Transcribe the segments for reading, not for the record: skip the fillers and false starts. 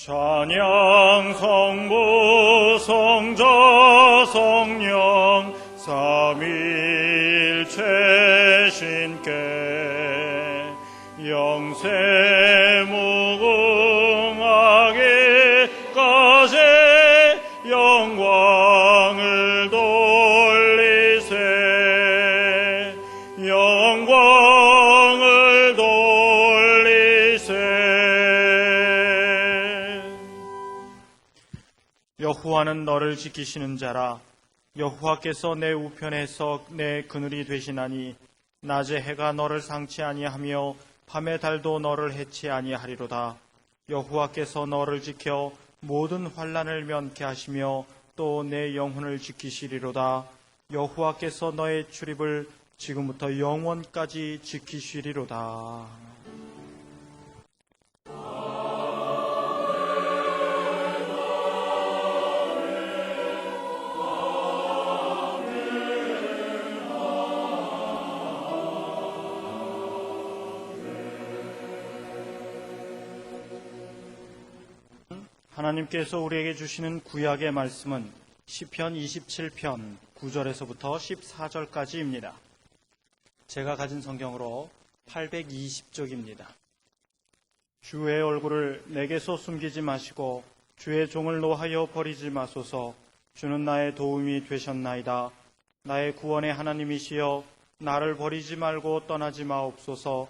찬양 성부 성자 성령 삼위일체 신께 영세 무궁하기까지 영광을 돌리세 영광을 돌리세. 여호와는 너를 지키시는 자라. 여호와께서 내 우편에서 내 그늘이 되시나니 낮에 해가 너를 상치 아니하며 밤에 달도 너를 해치 아니하리로다. 여호와께서 너를 지켜 모든 환난을 면케 하시며 또 내 영혼을 지키시리로다. 여호와께서 너의 출입을 지금부터 영원까지 지키시리로다. 하나님께서 우리에게 주시는 구약의 말씀은 시편 27편 9절에서부터 14절까지입니다. 제가 가진 성경으로 820쪽입니다. 주의 얼굴을 내게서 숨기지 마시고 주의 종을 노하여 버리지 마소서. 주는 나의 도움이 되셨나이다. 나의 구원의 하나님이시여 나를 버리지 말고 떠나지 마옵소서.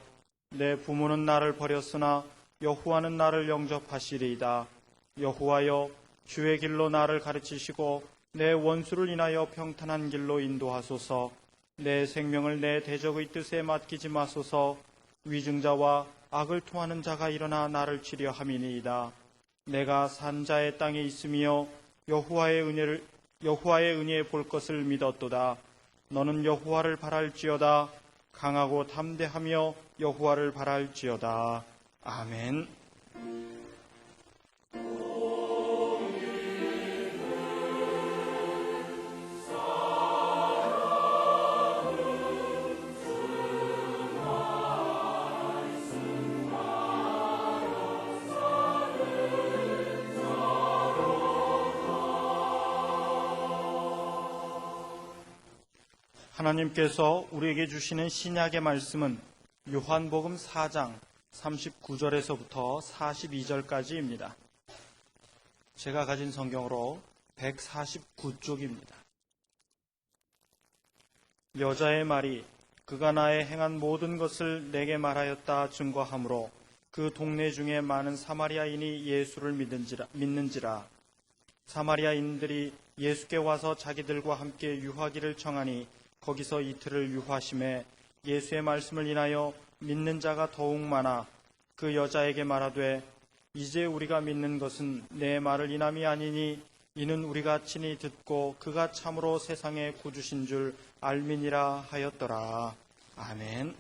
내 부모는 나를 버렸으나 여호와는 나를 영접하시리이다. 여호와여 주의 길로 나를 가르치시고 내 원수를 인하여 평탄한 길로 인도하소서. 내 생명을 내 대적의 뜻에 맡기지 마소서. 위증자와 악을 통하는 자가 일어나 나를 치려함이니이다. 내가 산자의 땅에 있으며 여호와의 은혜에 볼 것을 믿었도다. 너는 여호와를 바랄지어다. 강하고 담대하며 여호와를 바랄지어다. 아멘. 하나님께서 우리에게 주시는 신약의 말씀은 요한복음 4장 39절에서부터 42절까지입니다. 제가 가진 성경으로 149쪽입니다. 여자의 말이 그가 나의 행한 모든 것을 내게 말하였다 증거하므로 그 동네 중에 많은 사마리아인이 예수를 믿는지라. 사마리아인들이 예수께 와서 자기들과 함께 유하기를 청하니 거기서 이틀을 유하심에 예수의 말씀을 인하여 믿는 자가 더욱 많아 그 여자에게 말하되 이제 우리가 믿는 것은 내 말을 인함이 아니니 이는 우리가 친히 듣고 그가 참으로 세상의 구주신 줄 알미니라 하였더라. 아멘.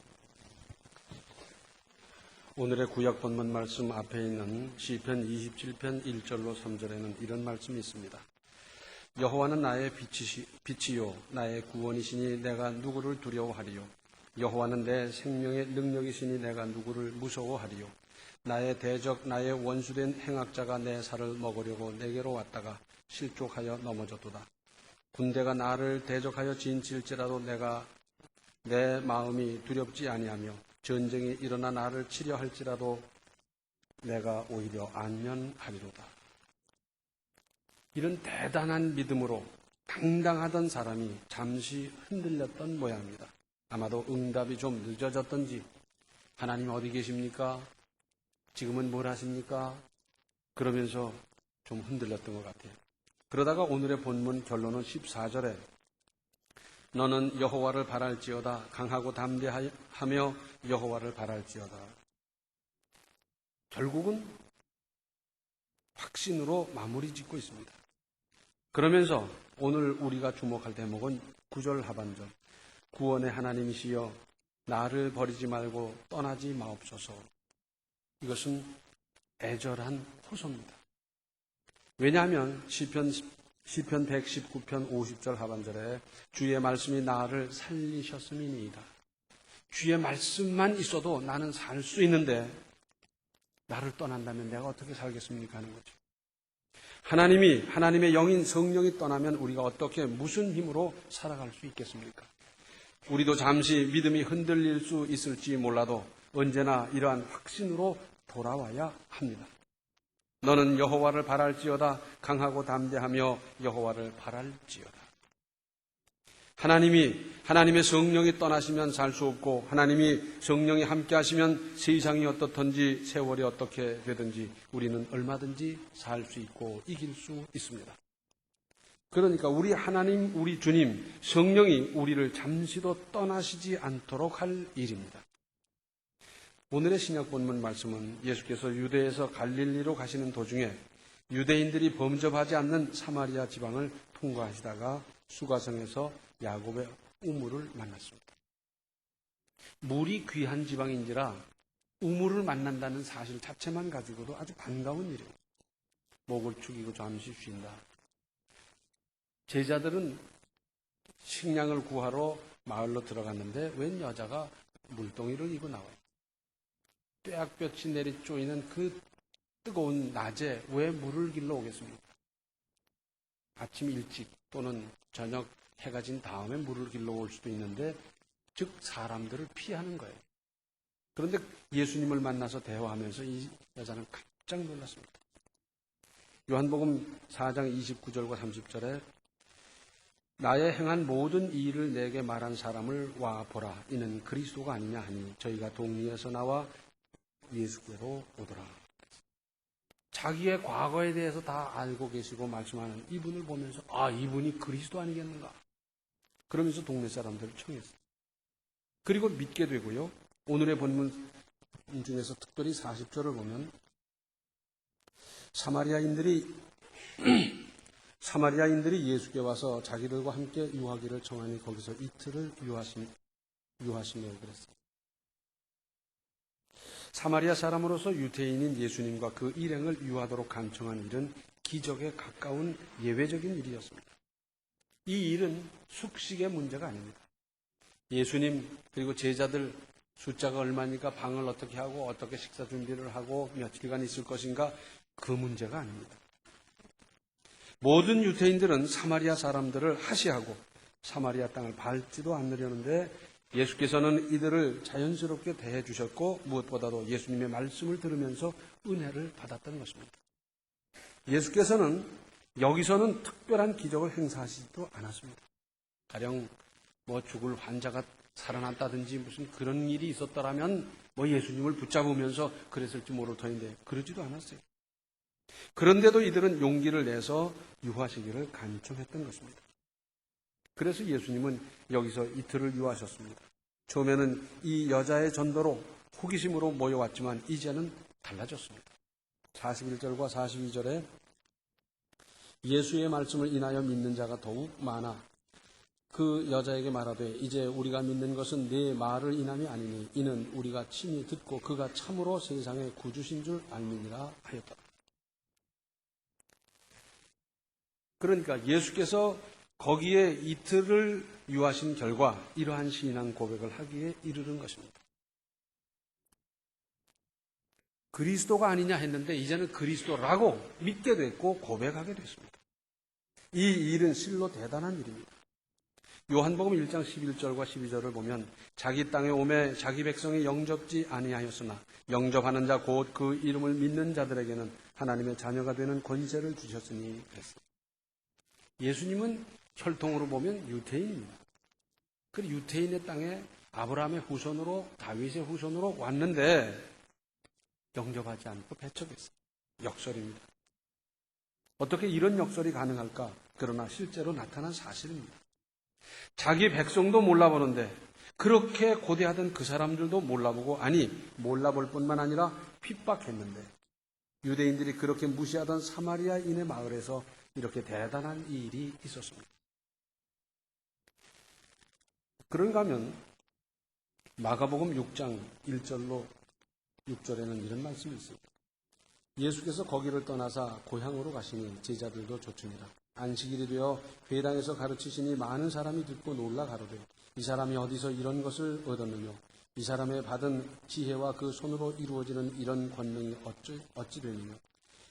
오늘의 구약 본문 말씀 앞에 있는 시편 27편 1절로 3절에는 이런 말씀이 있습니다. 여호와는 나의 빛이요 나의 구원이시니 내가 누구를 두려워하리요. 여호와는 내 생명의 능력이시니 내가 누구를 무서워하리요. 나의 대적 나의 원수된 행악자가 내 살을 먹으려고 내게로 왔다가 실족하여 넘어졌도다. 군대가 나를 대적하여 진칠지라도 내 마음이 두렵지 아니하며 전쟁이 일어나 나를 치려 할지라도 내가 오히려 안면하리로다. 이런 대단한 믿음으로 당당하던 사람이 잠시 흔들렸던 모양입니다. 아마도 응답이 좀 늦어졌던지 하나님 어디 계십니까? 지금은 뭘 하십니까? 그러면서 좀 흔들렸던 것 같아요. 그러다가 오늘의 본문 결론은 14절에 너는 여호와를 바랄지어다. 강하고 담대하며 여호와를 바랄지어다. 결국은 확신으로 마무리 짓고 있습니다. 그러면서 오늘 우리가 주목할 대목은 9절 하반절. 구원의 하나님이시여 나를 버리지 말고 떠나지 마옵소서. 이것은 애절한 호소입니다. 왜냐하면 시편 119편 50절 하반절에 주의 말씀이 나를 살리셨음이니이다. 주의 말씀만 있어도 나는 살 수 있는데 나를 떠난다면 내가 어떻게 살겠습니까? 하는 거죠. 하나님의 영인 성령이 떠나면 우리가 어떻게 무슨 힘으로 살아갈 수 있겠습니까? 우리도 잠시 믿음이 흔들릴 수 있을지 몰라도 언제나 이러한 확신으로 돌아와야 합니다. 너는 여호와를 바랄지어다. 강하고 담대하며 여호와를 바랄지어다. 하나님의 성령이 떠나시면 살 수 없고, 하나님이 성령이 함께 하시면 세상이 어떻든지 세월이 어떻게 되든지 우리는 얼마든지 살 수 있고 이길 수 있습니다. 그러니까 우리 하나님, 우리 주님, 성령이 우리를 잠시도 떠나시지 않도록 할 일입니다. 오늘의 신약 본문 말씀은 예수께서 유대에서 갈릴리로 가시는 도중에 유대인들이 범접하지 않는 사마리아 지방을 통과하시다가 수가성에서 야곱의 우물을 만났습니다. 물이 귀한 지방인지라 우물을 만난다는 사실 자체만 가지고도 아주 반가운 일입니다. 목을 축이고 잠시 쉰다. 제자들은 식량을 구하러 마을로 들어갔는데 웬 여자가 물동이를 이고 나와요. 뙤약볕이 내리쪼이는 그 뜨거운 낮에 왜 물을 길러 오겠습니까? 아침 일찍 또는 저녁 해가 진 다음에 물을 길러 올 수도 있는데, 즉 사람들을 피하는 거예요. 그런데 예수님을 만나서 대화하면서 이 여자는 깜짝 놀랐습니다. 요한복음 4장 29절과 30절에 나의 행한 모든 이 일을 내게 말한 사람을 와 보라. 이는 그리스도가 아니냐 하니 저희가 동리에서 나와 예수께로 오더라. 자기의 과거에 대해서 다 알고 계시고 말씀하는 이분을 보면서 이분이 그리스도 아니겠는가? 그러면서 동네 사람들을 청했어요. 그리고 믿게 되고요. 오늘의 본문 중에서 특별히 40절을 보면 사마리아인들이 예수께 와서 자기들과 함께 유하기를 청하니 거기서 이틀을 유하시며 그랬어요. 사마리아 사람으로서 유대인인 예수님과 그 일행을 유하도록 간청한 일은 기적에 가까운 예외적인 일이었습니다. 이 일은 숙식의 문제가 아닙니다. 예수님 그리고 제자들 숫자가 얼마니까 방을 어떻게 하고 어떻게 식사 준비를 하고 며칠간 있을 것인가, 그 문제가 아닙니다. 모든 유대인들은 사마리아 사람들을 하시하고 사마리아 땅을 밟지도 않으려는데 예수께서는 이들을 자연스럽게 대해 주셨고 무엇보다도 예수님의 말씀을 들으면서 은혜를 받았던 것입니다. 예수께서는 여기서는 특별한 기적을 행사하시지도 않았습니다. 가령 죽을 환자가 살아났다든지 무슨 그런 일이 있었더라면 예수님을 붙잡으면서 그랬을지 모를 터인데 그러지도 않았어요. 그런데도 이들은 용기를 내서 유하시기를 간청했던 것입니다. 그래서 예수님은 여기서 이틀을 유하셨습니다. 처음에는 이 여자의 전도로 호기심으로 모여왔지만 이제는 달라졌습니다. 41절과 42절에 예수의 말씀을 인하여 믿는 자가 더욱 많아 그 여자에게 말하되 이제 우리가 믿는 것은 네 말을 인함이 아니니 이는 우리가 친히 듣고 그가 참으로 세상의 구주신 줄 알미니라 하였다. 그러니까 예수께서 거기에 이틀을 유하신 결과 이러한 신앙 고백을 하기에 이르는 것입니다. 그리스도가 아니냐 했는데 이제는 그리스도라고 믿게 됐고 고백하게 됐습니다. 이 일은 실로 대단한 일입니다. 요한복음 1장 11절과 12절을 보면 자기 땅에 오매 자기 백성이 영접지 아니하였으나 영접하는 자 곧 그 이름을 믿는 자들에게는 하나님의 자녀가 되는 권세를 주셨으니 그랬습니다. 예수님은 혈통으로 보면 유대인입니다. 그 유대인의 땅에 아브라함의 후손으로 다윗의 후손으로 왔는데 영접하지 않고 배척했어요. 역설입니다. 어떻게 이런 역설이 가능할까? 그러나 실제로 나타난 사실입니다. 자기 백성도 몰라보는데 그렇게 고대하던 그 사람들도 몰라보고 몰라볼 뿐만 아니라 핍박했는데 유대인들이 그렇게 무시하던 사마리아인의 마을에서 이렇게 대단한 일이 있었습니다. 그런가 하면 마가복음 6장 1절로 6절에는 이런 말씀이 있습니다. 예수께서 거기를 떠나사 고향으로 가시니 제자들도 쫓으니라. 안식일이 되어 회당에서 가르치시니 많은 사람이 듣고 놀라 가로되 이 사람이 어디서 이런 것을 얻었느냐. 이 사람의 받은 지혜와 그 손으로 이루어지는 이런 권능이 어찌 되느냐?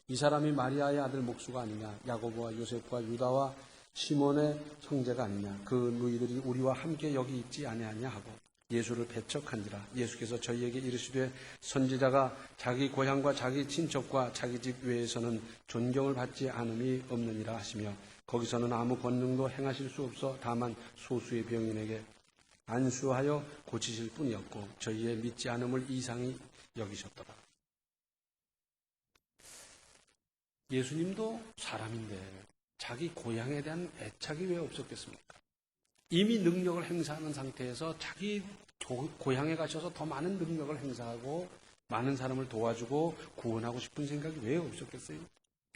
이 사람이 마리아의 아들 목수가 아니냐? 야고보와 요세프와 유다와 시몬의 형제가 아니냐? 그 누이들이 우리와 함께 여기 있지 아니하냐 하고 예수를 배척한지라. 예수께서 저희에게 이르시되 선지자가 자기 고향과 자기 친척과 자기 집 외에서는 존경을 받지 않음이 없느니라 하시며 거기서는 아무 권능도 행하실 수 없어 다만 소수의 병인에게 안수하여 고치실 뿐이었고 저희의 믿지 않음을 이상히 여기셨더라. 예수님도 사람인데 자기 고향에 대한 애착이 왜 없었겠습니까? 이미 능력을 행사하는 상태에서 자기 고향에 가셔서 더 많은 능력을 행사하고 많은 사람을 도와주고 구원하고 싶은 생각이 왜 없었겠어요?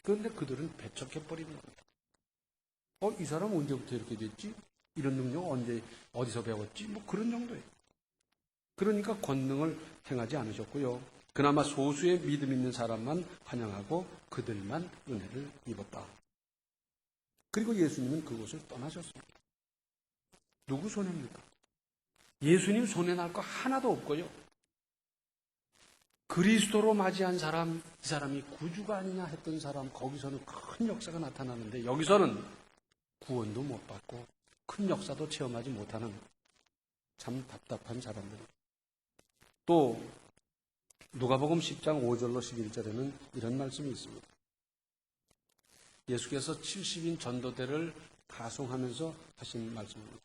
그런데 그들은 배척해버리는 겁니다. 이 사람 언제부터 이렇게 됐지? 이런 능력 언제 어디서 배웠지? 뭐 그런 정도예요. 그러니까 권능을 행하지 않으셨고요. 그나마 소수의 믿음 있는 사람만 환영하고 그들만 은혜를 입었다. 그리고 예수님은 그곳을 떠나셨습니다. 누구 손해입니까? 예수님 손해 날 거 하나도 없고요. 그리스도로 맞이한 사람, 이 사람이 구주가 아니냐 했던 사람, 거기서는 큰 역사가 나타나는데 여기서는 구원도 못 받고 큰 역사도 체험하지 못하는 참 답답한 사람들. 또 누가복음 10장 5절로 11절에는 이런 말씀이 있습니다. 예수께서 70인 전도대를 가송하면서 하신 말씀입니다.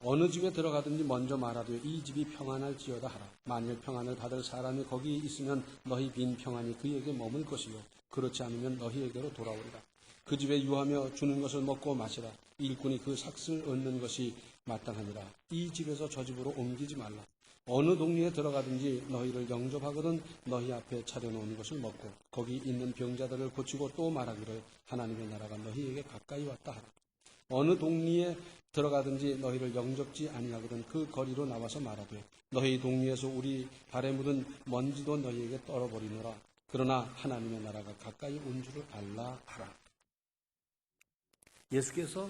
어느 집에 들어가든지 먼저 말하되 이 집이 평안할지어다 하라. 만일 평안을 받을 사람이 거기 있으면 너희 빈 평안이 그에게 머물 것이요 그렇지 않으면 너희에게로 돌아오리라. 그 집에 유하며 주는 것을 먹고 마시라. 일꾼이 그 삭슬 얻는 것이 마땅하니라. 이 집에서 저 집으로 옮기지 말라. 어느 동리에 들어가든지 너희를 영접하거든 너희 앞에 차려놓은 것을 먹고 거기 있는 병자들을 고치고 또 말하기를 하나님의 나라가 너희에게 가까이 왔다 하라. 어느 동리에 들어가든지 너희를 영접지 아니하거든 그 거리로 나와서 말하되 너희 동리에서 우리 발에 묻은 먼지도 너희에게 떨어버리노라. 그러나 하나님의 나라가 가까이 온 줄을 알라 하라. 예수께서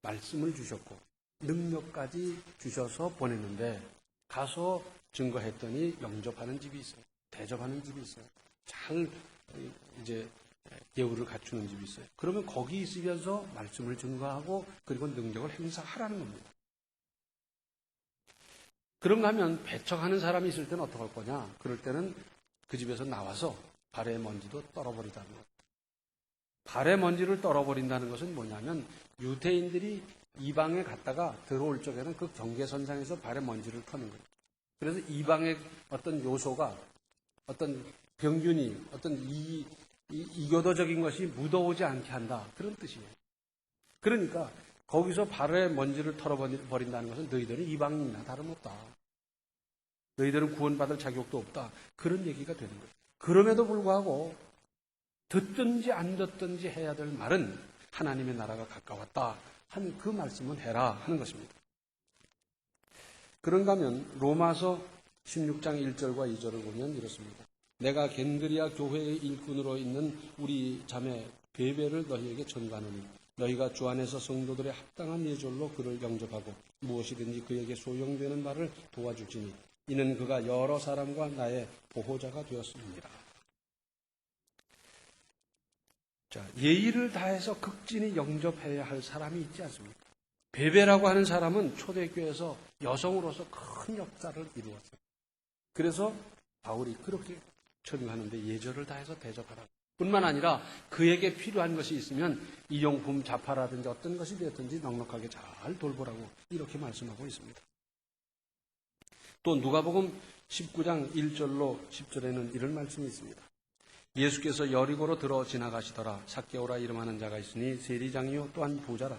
말씀을 주셨고 능력까지 주셔서 보냈는데 가서 증거했더니 영접하는 집이 있어요. 대접하는 집이 있어요. 잘 이제 예우를 갖추는 집이 있어요. 그러면 거기 있으면서 말씀을 증거하고 그리고 능력을 행사하라는 겁니다. 그런가 하면 배척하는 사람이 있을 때는 어떻게 할 거냐? 그럴 때는 그 집에서 나와서 발의 먼지도 떨어버리자는 거예요. 발의 먼지를 떨어버린다는 것은 뭐냐면 유대인들이 이방에 갔다가 들어올 적에는 그 경계선상에서 발의 먼지를 터는 거예요. 그래서 이방의 어떤 요소가 어떤 병균이 어떤 이교도적인 것이 묻어오지 않게 한다. 그런 뜻이에요. 그러니까 거기서 발의 먼지를 털어버린다는 것은 너희들은 이방인이나 다름없다. 너희들은 구원받을 자격도 없다. 그런 얘기가 되는 거예요. 그럼에도 불구하고 듣든지 안 듣든지 해야 될 말은 하나님의 나라가 가까웠다 하는 그 말씀은 해라 하는 것입니다. 그런가 하면 로마서 16장 1절과 2절을 보면 이렇습니다. 내가 겐드리아 교회의 일꾼으로 있는 우리 자매 베베를 너희에게 전가하노니 너희가 주 안에서 성도들의 합당한 예절로 그를 영접하고 무엇이든지 그에게 소용되는 말을 도와줄지니 이는 그가 여러 사람과 나의 보호자가 되었습니다. 자, 예의를 다해서 극진히 영접해야 할 사람이 있지 않습니까? 베베라고 하는 사람은 초대교회에서 여성으로서 큰 역사를 이루었어요. 그래서 바울이 그렇게 처리하는데 예절을 다해서 대접하라. 뿐만 아니라 그에게 필요한 것이 있으면 일용품 자파라든지 어떤 것이 되었든지 넉넉하게 잘 돌보라고 이렇게 말씀하고 있습니다. 또 누가복음 19장 1절로 10절에는 이런 말씀이 있습니다. 예수께서 여리고로 들어 지나가시더라. 삭개오라 이름하는 자가 있으니 세리장이요 또한 부자라.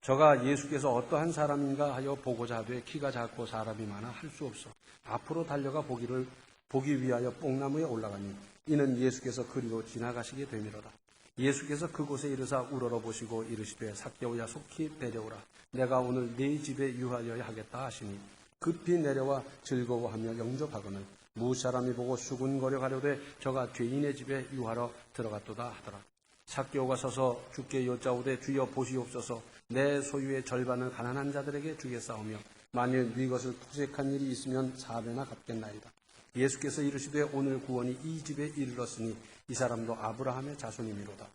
저가 예수께서 어떠한 사람인가 하여 보고자 하되 키가 작고 사람이 많아 할 수 없어 앞으로 달려가 보기 위하여 뽕나무에 올라가니 이는 예수께서 그리로 지나가시게 되미로다. 예수께서 그곳에 이르사 우러러보시고 이르시되 삭개오야 속히 내려오라. 내가 오늘 네 집에 유하여야 하겠다 하시니 급히 내려와 즐거워하며 영접하거늘 무사람이 보고 수군거려 가려되 저가 죄인의 집에 유하러 들어갔도다 하더라. 삭개오가 서서 주께 여짜오되 주여 보시옵소서 내 소유의 절반을 가난한 자들에게 주겠사오며 만일 네 것을 토색한 일이 있으면 4배나 갚겠나이다. 예수께서 이르시되 오늘 구원이 이 집에 이르렀으니 이 사람도 아브라함의 자손이미로다.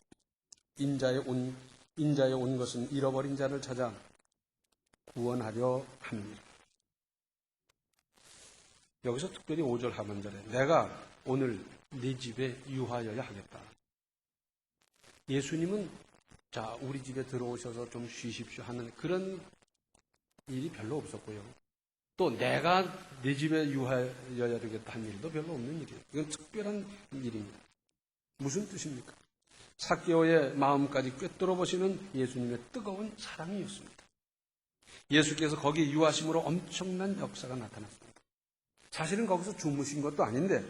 인자에 온 것은 잃어버린 자를 찾아 구원하려 합니다. 여기서 특별히 5절 하반절에 내가 오늘 네 집에 유하여야 하겠다. 예수님은 자 우리 집에 들어오셔서 좀 쉬십시오 하는 그런 일이 별로 없었고요. 또 내가 네 집에 유하여야 되겠다 한 일도 별로 없는 일이에요. 이건 특별한 일입니다. 무슨 뜻입니까? 삭개오의 마음까지 꿰뚫어 보시는 예수님의 뜨거운 사랑이었습니다. 예수께서 거기 유하심으로 엄청난 역사가 나타났습니다. 사실은 거기서 주무신 것도 아닌데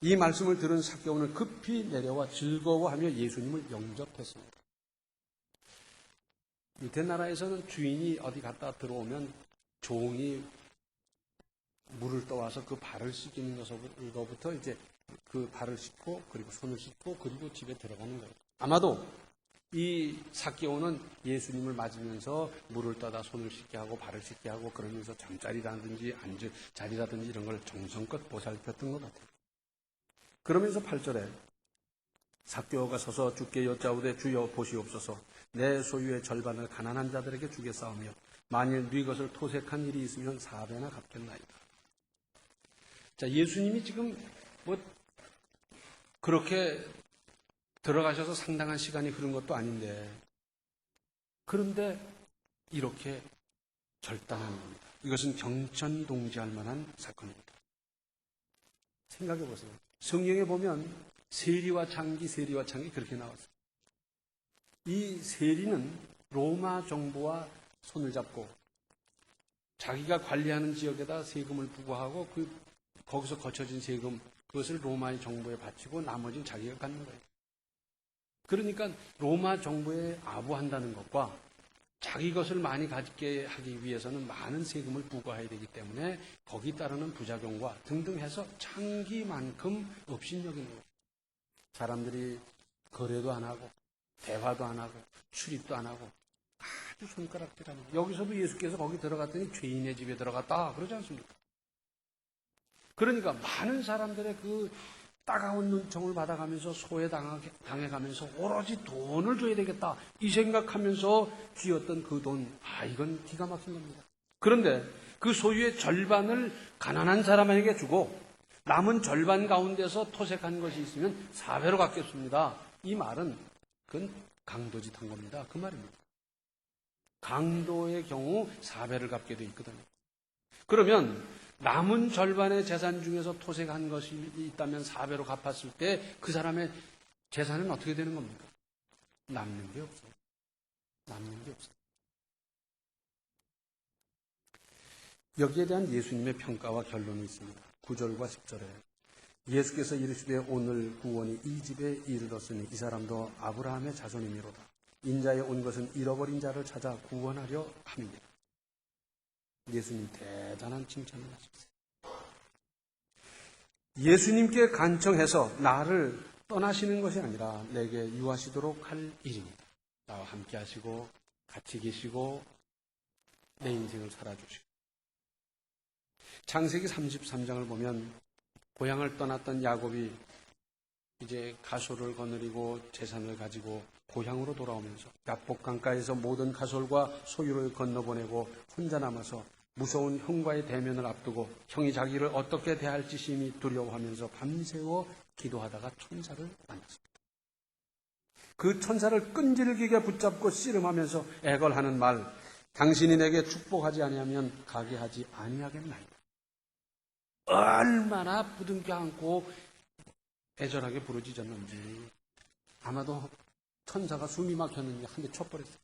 이 말씀을 들은 삭개오는 급히 내려와 즐거워하며 예수님을 영접했습니다. 유대 나라에서는 주인이 어디 갔다 들어오면 종이 물을 떠와서 그 발을 씻기는 것부터 이제 그 발을 씻고 그리고 손을 씻고 그리고 집에 들어가는 거예요. 아마도 이 삭개오는 예수님을 맞으면서 물을 떠다 손을 씻게 하고 발을 씻게 하고 그러면서 잠자리라든지 앉을 자리라든지 이런 걸 정성껏 보살폈던 것 같아요. 그러면서 8절에 삭개오가 서서 주께 여짜오되 주여 보시옵소서 내 소유의 절반을 가난한 자들에게 주겠사오며 만일 네 것을 토색한 일이 있으면 4배나 갚겠나이다. 자, 예수님이 지금 그렇게 들어가셔서 상당한 시간이 흐른 것도 아닌데 그런데 이렇게 절단하는 겁니다. 이것은 경천동지할 만한 사건입니다. 생각해 보세요. 성경에 보면 세리와 창기 그렇게 나왔어요. 이 세리는 로마 정부와 손을 잡고 자기가 관리하는 지역에다 세금을 부과하고 거기서 거쳐진 세금 그것을 로마의 정부에 바치고 나머지는 자기가 갖는 거예요. 그러니까 로마 정부에 아부한다는 것과 자기 것을 많이 가지게 하기 위해서는 많은 세금을 부과해야 되기 때문에 거기 따르는 부작용과 등등 해서 창기만큼 업신여기는 거예요. 사람들이 거래도 안 하고 대화도 안 하고 출입도 안 하고 아주 손가락질하는 거예요. 여기서도 예수께서 거기 들어갔더니 죄인의 집에 들어갔다 그러지 않습니까? 그러니까 많은 사람들의 그 따가운 눈총을 받아가면서 소외당해가면서 오로지 돈을 줘야 되겠다 이 생각하면서 쥐었던 그 돈, 이건 기가 막힌 겁니다. 그런데 그 소유의 절반을 가난한 사람에게 주고 남은 절반 가운데서 토색한 것이 있으면 4배로 갚겠습니다. 이 말은 그건 강도짓 한 겁니다. 그 말입니다. 강도의 경우 4배를 갚게 돼 있거든요. 그러면 남은 절반의 재산 중에서 토색한 것이 있다면 4배로 갚았을 때 그 사람의 재산은 어떻게 되는 겁니까? 남는 게 없어요. 남는 게 없어요. 여기에 대한 예수님의 평가와 결론이 있습니다. 9절과 10절에 예수께서 이르시되 오늘 구원이 이 집에 이르렀으니 이 사람도 아브라함의 자손이미로다. 인자에 온 것은 잃어버린 자를 찾아 구원하려 함이니라. 예수님 대단한 칭찬을 하셨어요. 예수님께 간청해서 나를 떠나시는 것이 아니라 내게 유하시도록 할 일입니다. 나와 함께 하시고 같이 계시고 내 인생을 살아주시고. 창세기 33장을 보면 고향을 떠났던 야곱이 이제 가솔을 거느리고 재산을 가지고 고향으로 돌아오면서 야복 강가에서 모든 가솔과 소유를 건너보내고 혼자 남아서 무서운 형과의 대면을 앞두고 형이 자기를 어떻게 대할지 심히 두려워하면서 밤새워 기도하다가 천사를 만났습니다. 그 천사를 끈질기게 붙잡고 씨름하면서 애걸하는 말, 당신이 내게 축복하지 아니하면 가게 하지 아니하겠나이다. 얼마나 부둥켜 안고 애절하게 부르짖었는지 아마도 천사가 숨이 막혔는지 한 대 쳐버렸어요.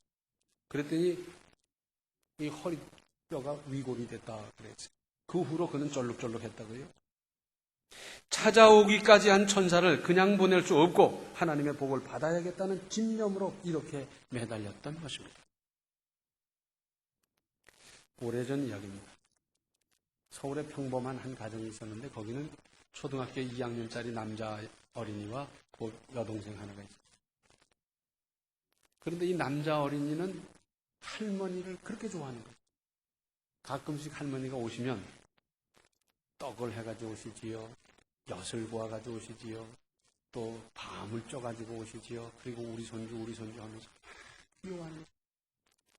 그랬더니 이 허리뼈가 위골이 됐다 그랬어요. 그 후로 그는 쩔룩쩔룩했다고요. 찾아오기까지 한 천사를 그냥 보낼 수 없고 하나님의 복을 받아야겠다는 집념으로 이렇게 매달렸던 것입니다. 오래전 이야기입니다. 서울에 평범한 한 가정이 있었는데 거기는 초등학교 2학년짜리 남자 어린이와 여동생 하나가 있었어요. 그런데 이 남자 어린이는 할머니를 그렇게 좋아하는 거예요. 가끔씩 할머니가 오시면 떡을 해가지고 오시지요. 엿을 구워가지고 오시지요. 또 밤을 쪄가지고 오시지요. 그리고 우리 손주 하면서 요한.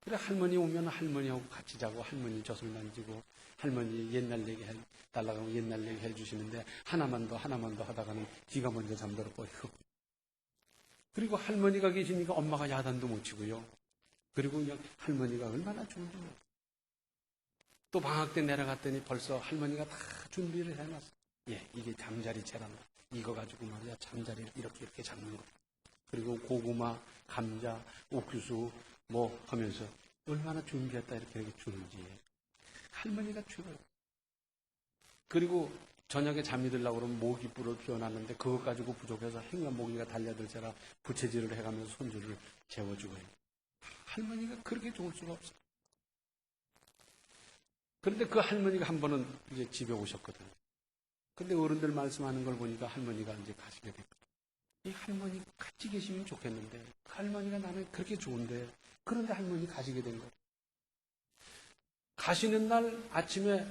그래 할머니 오면 할머니하고 같이 자고 할머니 젖을 만지고 할머니 옛날 얘기 해달라고 하면 옛날 얘기 해주시는데 하나만 더 하다가는 지가 먼저 잠들어 버리고. 그리고 할머니가 계시니까 엄마가 야단도 못 치고요. 그리고 그냥 할머니가 얼마나 좋은지. 또 방학 때 내려갔더니 벌써 할머니가 다 준비를 해놨어. 예, 이게 잠자리 채란 이거 가지고 말이야 잠자리를 이렇게 잡는 거. 그리고 고구마, 감자, 옥수수 뭐 하면서 얼마나 준비했다 이렇게 주는지. 할머니가 최고예요. 그리고 저녁에 잠이 들려고 그러면 모기뿔을 피워놨는데 그것 가지고 부족해서 행여 모기가 달려들자라 부채질을 해가면서 손주를 재워주고요. 할머니가 그렇게 좋을 수가 없어요. 그런데 그 할머니가 한 번은 이제 집에 오셨거든요. 근데 어른들 말씀하는 걸 보니까 할머니가 이제 가시게 됐거든요. 이 할머니 같이 계시면 좋겠는데 할머니가 나는 그렇게 좋은데 그런데 할머니 가시게 된 거예요. 가시는 날 아침에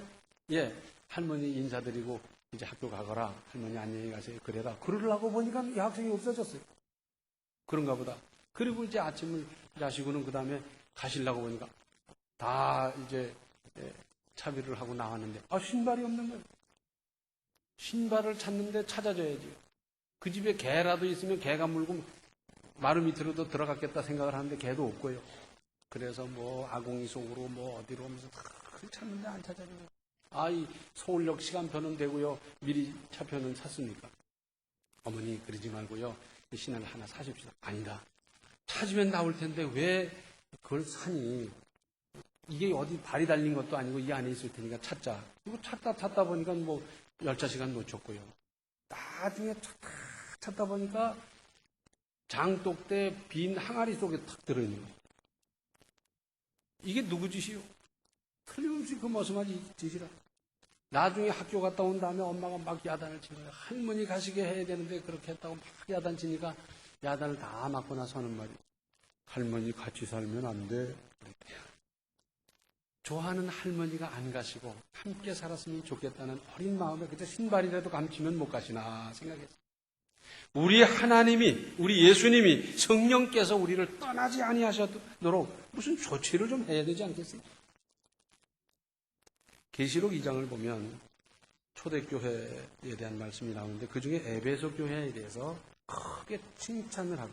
할머니 인사드리고 이제 학교 가거라. 할머니 안녕히 가세요. 그래라. 그러려고 보니까 이 학생이 없어졌어요. 그런가 보다. 그리고 이제 아침을 자시고는 그 다음에 가시려고 보니까 다 이제 차비를 하고 나왔는데 신발이 없는 거예요. 신발을 찾는데 찾아줘야지. 그 집에 개라도 있으면 개가 물고 마루 밑으로도 들어갔겠다 생각을 하는데 개도 없고요. 그래서 뭐 아궁이 속으로 뭐 어디로 하면서 다 찾는데 안 찾아줘요. 이 서울역 시간표는 되고요. 미리 차표는 샀습니까? 어머니 그러지 말고요. 신화를 하나 사십시오. 아니다. 찾으면 나올 텐데 왜 그걸 사니? 이게 어디 발이 달린 것도 아니고 이 안에 있을 테니까 찾자. 그리고 찾다 보니까 뭐 열차 시간 놓쳤고요. 나중에 찾다 보니까 장독대 빈 항아리 속에 탁 들어있는 거예요. 이게 누구 짓이요? 틀림없이 그 머슴아지 짓이라. 나중에 학교 갔다 온 다음에 엄마가 막 야단을 치고요. 할머니 가시게 해야 되는데 그렇게 했다고 막 야단 치니까 야단을 다 맞고 나서 하는 말이 할머니 같이 살면 안 돼. 좋아하는 할머니가 안 가시고 함께 살았으면 좋겠다는 어린 마음에 그저 신발이라도 감추면 못 가시나 생각했어요. 우리 하나님이, 우리 예수님이 성령께서 우리를 떠나지 아니하셔도록 무슨 조치를 좀 해야 되지 않겠어요? 계시록 2장을 보면 초대교회에 대한 말씀이 나오는데 그중에 에베소 교회에 대해서 크게 칭찬을 하고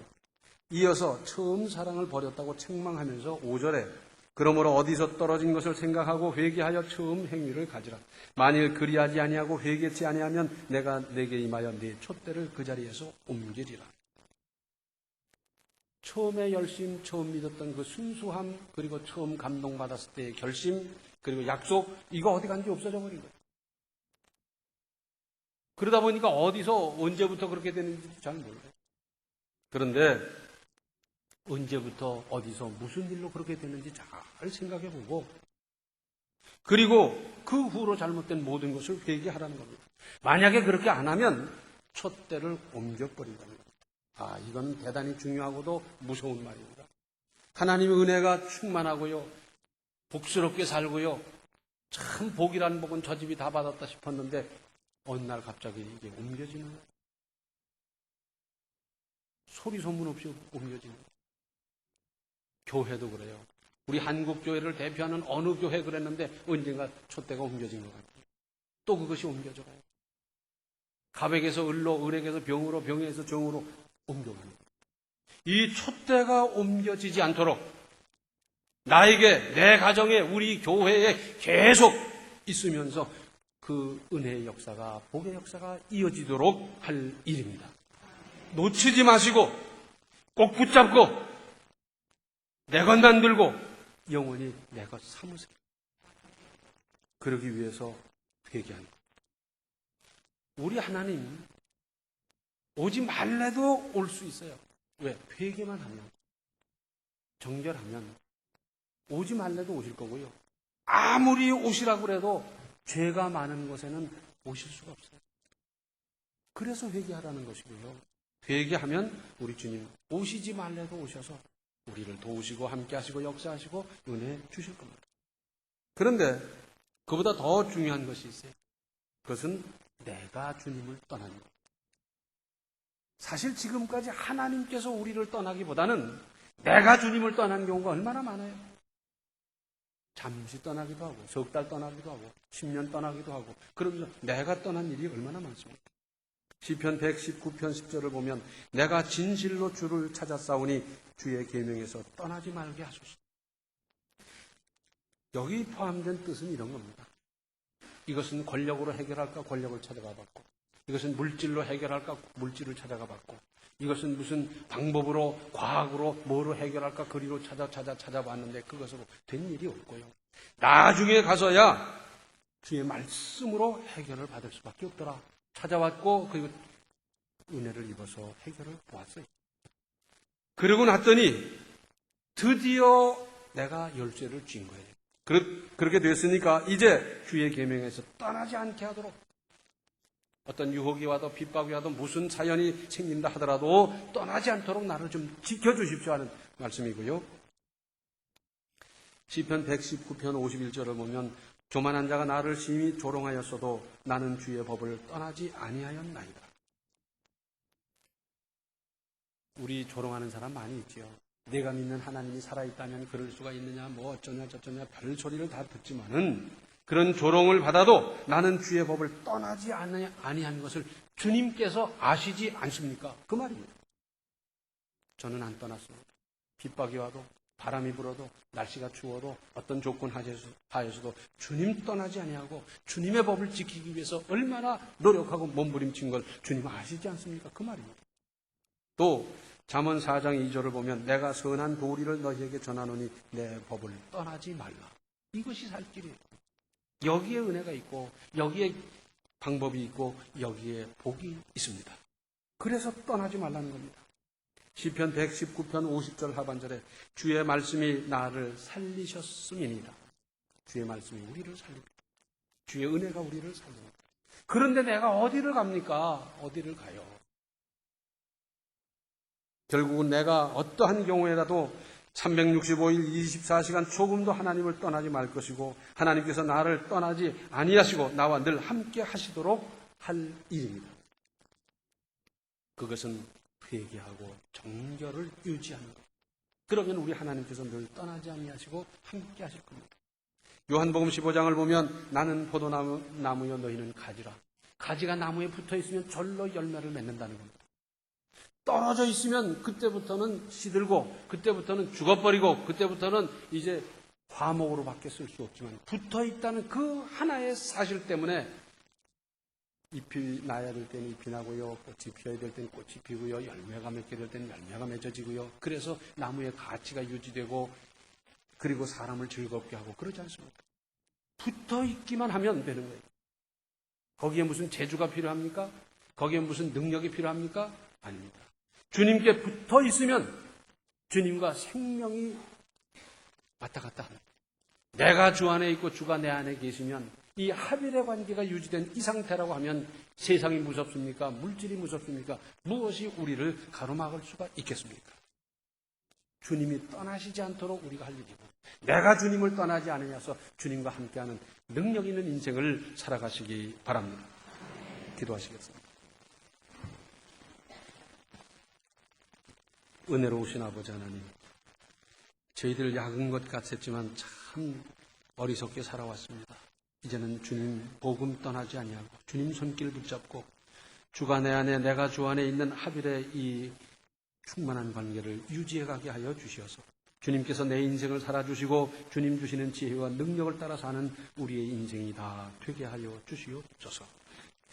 이어서 처음 사랑을 버렸다고 책망하면서 5절에 그러므로 어디서 떨어진 것을 생각하고 회개하여 처음 행위를 가지라. 만일 그리하지 아니하고 회개치 아니하면 내가 내게 임하여 네 촛대를 그 자리에서 옮기리라. 처음에 열심, 처음 믿었던 그 순수함, 그리고 처음 감동받았을 때의 결심, 그리고 약속, 이거 어디 간지 없어져 버린 거예요. 그러다 보니까 어디서 언제부터 그렇게 되는지 잘 몰라요. 그런데 언제부터 어디서 무슨 일로 그렇게 됐는지 잘 생각해보고 그리고 그 후로 잘못된 모든 것을 회개하라는 겁니다. 만약에 그렇게 안 하면 촛대를 옮겨버린다는 겁니다. 이건 대단히 중요하고도 무서운 말입니다. 하나님의 은혜가 충만하고요. 복스럽게 살고요. 참 복이라는 복은 저 집이 다 받았다 싶었는데 어느 날 갑자기 이게 옮겨지는 거예요. 소리 소문 없이 옮겨지는 거예요. 교회도 그래요. 우리 한국교회를 대표하는 어느 교회 그랬는데 언젠가 촛대가 옮겨진 것 같아요. 또 그것이 옮겨져 가요. 가백에서 을로, 을에게서 병으로, 병에서 정으로 옮겨가는 거예요. 이 촛대가 옮겨지지 않도록 나에게, 내 가정에, 우리 교회에 계속 있으면서 그 은혜의 역사가, 복의 역사가 이어지도록 할 일입니다. 놓치지 마시고 꼭 붙잡고 내 것만 들고 영원히 내 것 삼으세요. 그러기 위해서 회개하는 것. 우리 하나님 오지 말래도 올 수 있어요. 왜? 회개만 하면, 정결하면 오지 말래도 오실 거고요. 아무리 오시라고 해도 죄가 많은 곳에는 오실 수가 없어요. 그래서 회개하라는 것이고요. 회개하면 우리 주님 오시지 말래도 오셔서 우리를 도우시고 함께 하시고 역사하시고 은혜 주실 겁니다. 그런데 그보다 더 중요한 것이 있어요. 그것은 내가 주님을 떠난 것. 사실 지금까지 하나님께서 우리를 떠나기보다는 내가 주님을 떠난 경우가 얼마나 많아요. 잠시 떠나기도 하고, 석 달 떠나기도 하고, 10년 떠나기도 하고, 그러면서 내가 떠난 일이 얼마나 많습니까? 시편 119편 10절을 보면 내가 진실로 주를 찾았사오니 주의 계명에서 떠나지 말게 하소서. 여기 포함된 뜻은 이런 겁니다. 이것은 권력으로 해결할까 권력을 찾아가 봤고, 이것은 물질로 해결할까 물질을 찾아가 봤고, 이것은 무슨 방법으로 과학으로 뭐로 해결할까 그리로 찾아봤는데 그것으로 된 일이 없고요. 나중에 가서야 주의 말씀으로 해결을 받을 수밖에 없더라. 찾아왔고 그리고 은혜를 입어서 해결을 보았어요. 그러고 났더니 드디어 내가 열쇠를 쥔 거예요. 그렇게 됐으니까 이제 주의 계명에서 떠나지 않게 하도록, 어떤 유혹이 와도 핍박이 와도 무슨 사연이 생긴다 하더라도 떠나지 않도록 나를 좀 지켜주십시오 하는 말씀이고요. 시편 119편 51절을 보면 교만한 자가 나를 심히 조롱하였어도 나는 주의 법을 떠나지 아니하였나이다. 우리 조롱하는 사람 많이 있죠. 내가 믿는 하나님이 살아있다면 그럴 수가 있느냐, 뭐 어쩌냐 저쩌냐 별 소리를 다 듣지만은 그런 조롱을 받아도 나는 주의 법을 떠나지 아니한 것을 주님께서 아시지 않습니까? 그 말입니다. 저는 안 떠났습니다. 핍박이 와도 바람이 불어도 날씨가 추워도 어떤 조건 하에서도 주님 떠나지 아니하고 주님의 법을 지키기 위해서 얼마나 노력하고 몸부림친 걸 주님 아시지 않습니까? 그 말입니다. 또 잠언 4장 2절을 보면 내가 선한 도리를 너희에게 전하노니 내 법을 떠나지 말라. 이것이 살 길이에요. 여기에 은혜가 있고 여기에 방법이 있고 여기에 복이 있습니다. 그래서 떠나지 말라는 겁니다. 시편 119편 50절 하반절에 주의 말씀이 나를 살리셨음이니이다. 주의 말씀이 우리를 살립니다. 주의 은혜가 우리를 살립니다. 그런데 내가 어디를 갑니까? 어디를 가요? 결국은 내가 어떠한 경우에라도 365일 24시간 조금도 하나님을 떠나지 말 것이고 하나님께서 나를 떠나지 아니하시고 나와 늘 함께 하시도록 할 일입니다. 그것은 회개하고 정결을 유지하는 것. 그러면 우리 하나님께서 늘 떠나지 아니하시고 함께 하실 겁니다. 요한복음 15장을 보면 나는 포도나무여 너희는 가지라. 가지가 나무에 붙어 있으면 절로 열매를 맺는다는 겁니다. 떨어져 있으면 그때부터는 시들고 그때부터는 죽어버리고 그때부터는 이제 화목으로 밖에 쓸 수 없지만 붙어 있다는 그 하나의 사실 때문에 잎이 나야 될 때는 잎이 나고요, 꽃이 피어야 될 때는 꽃이 피고요, 열매가 맺게 될 때는 열매가 맺어지고요. 그래서 나무의 가치가 유지되고 그리고 사람을 즐겁게 하고 그러지 않습니까? 붙어 있기만 하면 되는 거예요. 거기에 무슨 재주가 필요합니까? 거기에 무슨 능력이 필요합니까? 아닙니다. 주님께 붙어 있으면 주님과 생명이 왔다 갔다 합니다. 내가 주 안에 있고 주가 내 안에 계시면 이 합일의 관계가 유지된 이 상태라고 하면 세상이 무섭습니까? 물질이 무섭습니까? 무엇이 우리를 가로막을 수가 있겠습니까? 주님이 떠나시지 않도록 우리가 할 일이고 내가 주님을 떠나지 않으면서 주님과 함께하는 능력 있는 인생을 살아가시기 바랍니다. 기도하시겠습니다. 은혜로우신 아버지 하나님, 저희들 약은 것 같았지만 참 어리석게 살아왔습니다. 이제는 주님 복음 떠나지 아니하고 주님 손길 붙잡고 주가 내 안에 내가 주 안에 있는 합일의 이 충만한 관계를 유지해가게 하여 주시어서 주님께서 내 인생을 살아주시고 주님 주시는 지혜와 능력을 따라 사는 우리의 인생이 다 되게 하여 주시옵소서.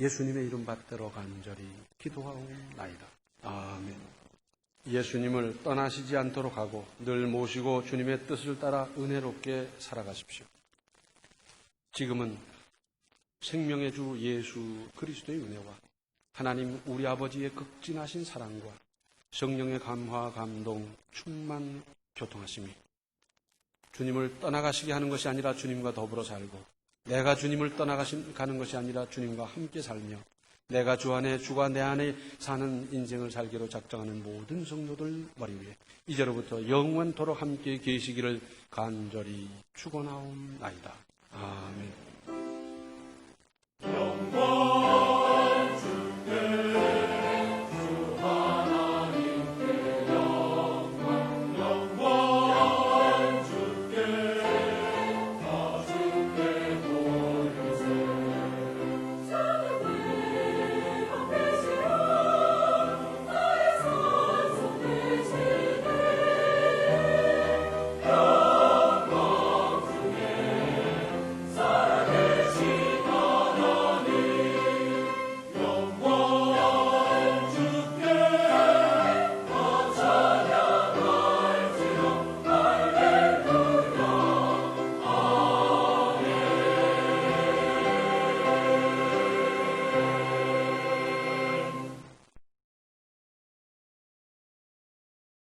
예수님의 이름 받들어 간절히 기도하옵나이다. 아멘. 예수님을 떠나시지 않도록 하고 늘 모시고 주님의 뜻을 따라 은혜롭게 살아가십시오. 지금은 생명의 주 예수 그리스도의 은혜와 하나님 우리 아버지의 극진하신 사랑과 성령의 감화 감동 충만 교통하심이 주님을 떠나가시게 하는 것이 아니라 주님과 더불어 살고 내가 주님을 떠나가는 것이 아니라 주님과 함께 살며 내가 주 안에 주가 내 안에 사는 인생을 살기로 작정하는 모든 성도들 머리 위에 이제로부터 영원토록 함께 계시기를 간절히 축원하옵나이다. 아멘.